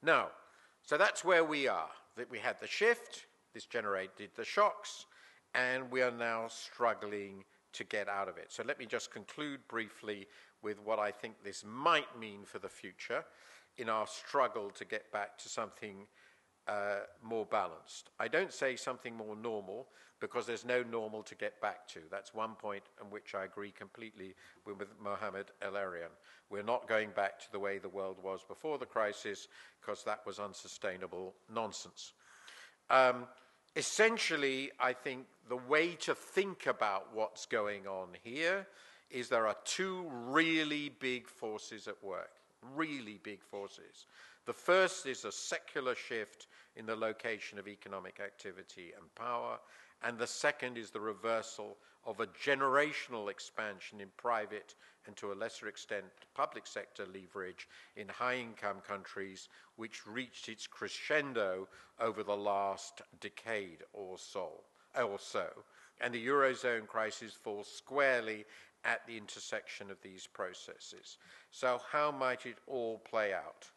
Now, so that's where we are. That we had the shift, this generated the shocks, and we are now struggling to get out of it. So let me just conclude briefly with what I think this might mean for the future in our struggle to get back to something more balanced. I don't say something more normal because there's no normal to get back to. That's one point on which I agree completely with Mohamed El-Erian. We're not going back to the way the world was before the crisis because that was unsustainable nonsense. Essentially, I think the way to think about what's going on here is there are two really big forces at work, really big forces. The first is a secular shift in the location of economic activity and power, and the second is the reversal of a generational expansion in private and to a lesser extent public sector leverage in high-income countries, which reached its crescendo over the last decade or so. And the Eurozone crisis falls squarely at the intersection of these processes. So how might it all play out?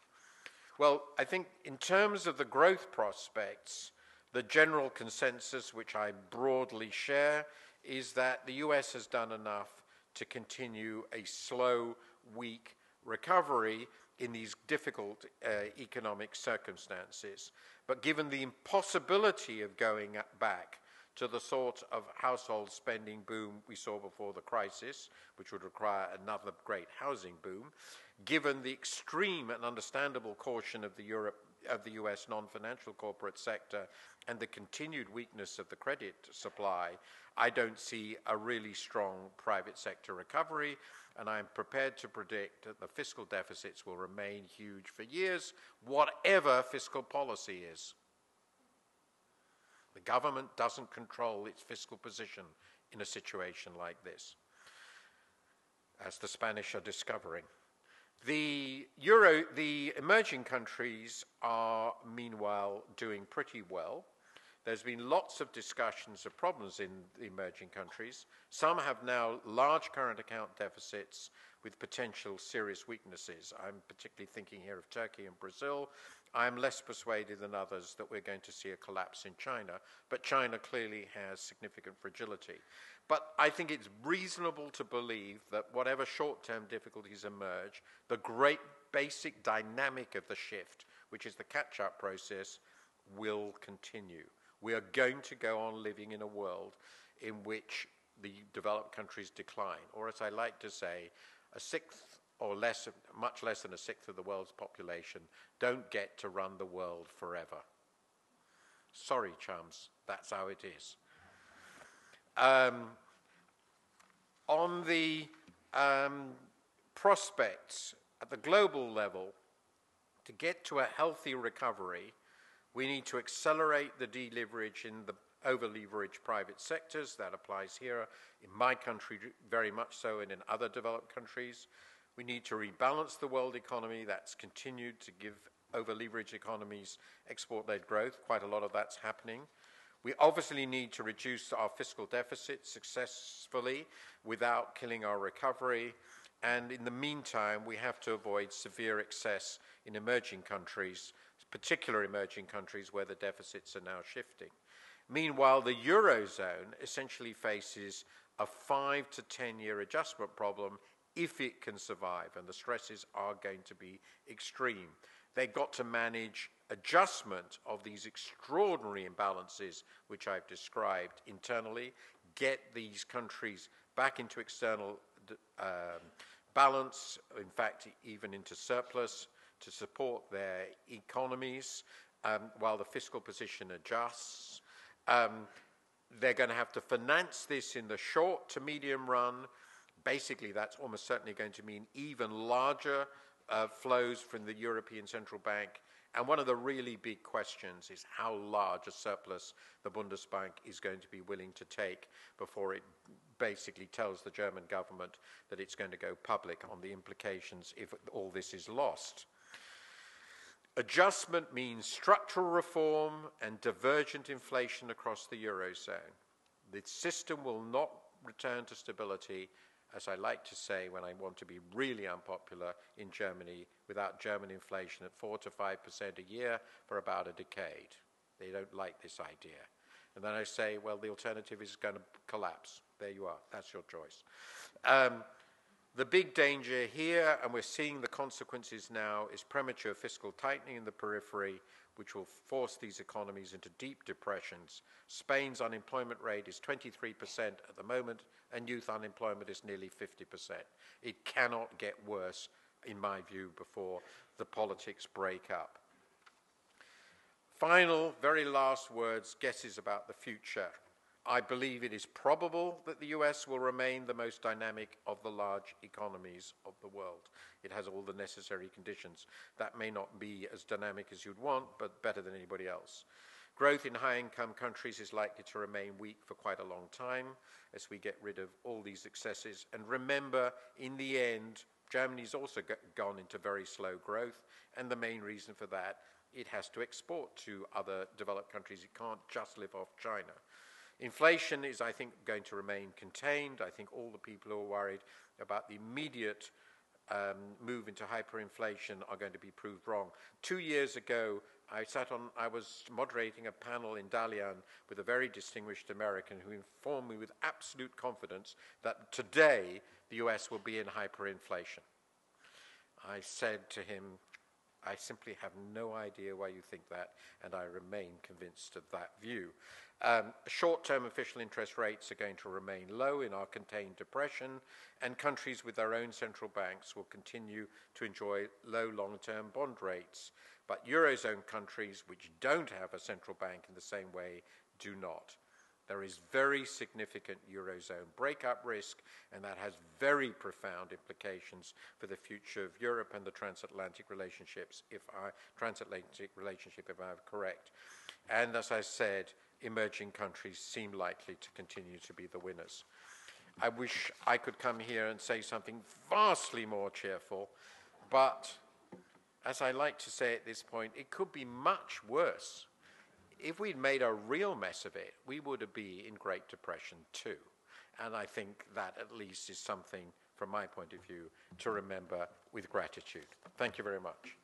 Well, I think in terms of the growth prospects, the general consensus, which I broadly share, is that the US has done enough to continue a slow, weak recovery in these difficult economic circumstances. But given the impossibility of going back to the sort of household spending boom we saw before the crisis, which would require another great housing boom, given the extreme and understandable caution of the US non-financial corporate sector and the continued weakness of the credit supply, I don't see a really strong private sector recovery, and I'm prepared to predict that the fiscal deficits will remain huge for years, whatever fiscal policy is. The government doesn't control its fiscal position in a situation like this, as the Spanish are discovering. The emerging countries are, meanwhile, doing pretty well. There's been lots of discussions of problems in the emerging countries. Some have now large current account deficits with potential serious weaknesses. I'm particularly thinking here of Turkey and Brazil. I'm less persuaded than others that we're going to see a collapse in China, but China clearly has significant fragility. But I think it's reasonable to believe that whatever short-term difficulties emerge, the great basic dynamic of the shift, which is the catch-up process, will continue. We are going to go on living in a world in which the developed countries decline, or as I like to say, a sixth or less, much less than a sixth of the world's population don't get to run the world forever. Sorry, chums, that's how it is. On the prospects at the global level, to get to a healthy recovery, we need to accelerate the deleverage in the over-leveraged private sectors. That applies here in my country very much so, and in other developed countries. We need to rebalance the world economy. That's continued to give over-leveraged economies export-led growth. Quite a lot of that's happening. We obviously need to reduce our fiscal deficit successfully without killing our recovery. And in the meantime, we have to avoid severe excess in emerging countries, particular emerging countries where the deficits are now shifting. Meanwhile, the Eurozone essentially faces a 5 to 10 year adjustment problem if it can survive, and the stresses are going to be extreme. They've got to manage adjustment of these extraordinary imbalances which I've described internally, get these countries back into external balance, in fact, even into surplus, to support their economies while the fiscal position adjusts. They're going to have to finance this in the short to medium run. Basically, that's almost certainly going to mean even larger flows from the European Central Bank. And one of the really big questions is how large a surplus the Bundesbank is going to be willing to take before it basically tells the German government that it's going to go public on the implications if all this is lost. Adjustment means structural reform and divergent inflation across the Eurozone. The system will not return to stability as I like to say when I want to be really unpopular in Germany, without German inflation at 4 to 5% a year for about a decade. They don't like this idea. And then I say, well, the alternative is going to collapse. There you are. That's your choice. The big danger here, and we're seeing the consequences now, is premature fiscal tightening in the periphery, which will force these economies into deep depressions. Spain's unemployment rate is 23% at the moment, and youth unemployment is nearly 50%. It cannot get worse, in my view, before the politics break up. Final, very last words, guesses about the future. I believe it is probable that the US will remain the most dynamic of the large economies of the world. It has all the necessary conditions. That may not be as dynamic as you'd want, but better than anybody else. Growth in high-income countries is likely to remain weak for quite a long time as we get rid of all these excesses. And remember, in the end, Germany's also gone into very slow growth, and the main reason for that, it has to export to other developed countries. It can't just live off China. Inflation is, I think, going to remain contained. I think all the people who are worried about the immediate move into hyperinflation are going to be proved wrong. 2 years ago, I was moderating a panel in Dalian with a very distinguished American who informed me with absolute confidence that today the US will be in hyperinflation. I said to him, I simply have no idea why you think that, and I remain convinced of that view. Short-term official interest rates are going to remain low in our contained depression, and countries with their own central banks will continue to enjoy low long-term bond rates. But Eurozone countries which don't have a central bank in the same way do not. There is very significant Eurozone breakup risk, and that has very profound implications for the future of Europe and the transatlantic relationships, if I'm correct. And as I said, emerging countries seem likely to continue to be the winners. I wish I could come here and say something vastly more cheerful, but as I like to say at this point, it could be much worse. If we'd made a real mess of it, we would be in Great Depression too. And I think that at least is something, from my point of view, to remember with gratitude. Thank you very much.